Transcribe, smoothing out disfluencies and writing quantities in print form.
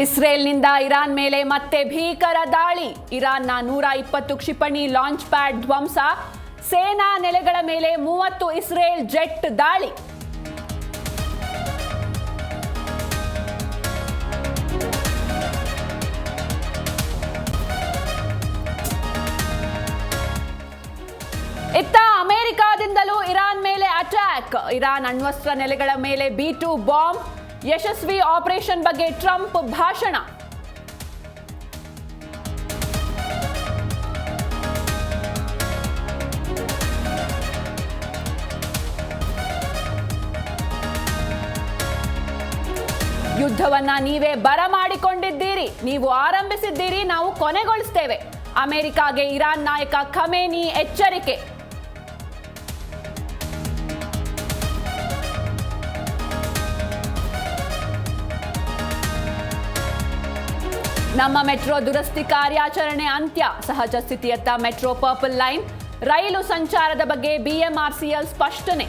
ಇಸ್ರೇಲ್ನಿಂದ Iran ಮೇಲೆ ಮತ್ತೆ ಭೀಕರ ದಾಳಿ. ಇರಾನ್ನ 120 ಕ್ಷಿಪಣಿ ಲಾಂಚ್ ಪ್ಯಾಡ್ ಧ್ವಂಸ. ಸೇನಾ ನೆಲೆಗಳ ಮೇಲೆ 30 ಇಸ್ರೇಲ್ ಜೆಟ್ ದಾಳಿ. ಇತ್ತ ಅಮೆರಿಕಾದಿಂದಲೂ ಇರಾನ್ ಮೇಲೆ ಅಟ್ಯಾಕ್. ಇರಾನ್ ಅಣ್ವಸ್ತ್ರ ನೆಲೆಗಳ ಮೇಲೆ B2 ಬಾಂಬ್. ಯಶಸ್ವಿ ಆಪರೇಷನ್ ಬಗ್ಗೆ ಟ್ರಂಪ್ ಭಾಷಣ. ಯುದ್ಧವನ್ನ ನೀವೇ ಬರಮಾಡಿಕೊಂಡಿದ್ದೀರಿ, ನೀವು ಆರಂಭಿಸಿದ್ದೀರಿ, ನಾವು ಕೊನೆಗೊಳಿಸ್ತೇವೆ. ಅಮೆರಿಕಾಗೆ ಇರಾನ್ ನಾಯಕ ಖಮೇನಿ ಎಚ್ಚರಿಕೆ. ನಮ್ಮ ಮೆಟ್ರೋ ದುರಸ್ತಿ ಕಾರ್ಯಾಚರಣೆ ಅಂತ್ಯ. ಸಹಜ ಸ್ಥಿತಿಯತ್ತ ಮೆಟ್ರೋ ಪರ್ಪಲ್ ಲೈನ್. ರೈಲು ಸಂಚಾರದ ಬಗ್ಗೆ BMRCL ಸ್ಪಷ್ಟನೆ.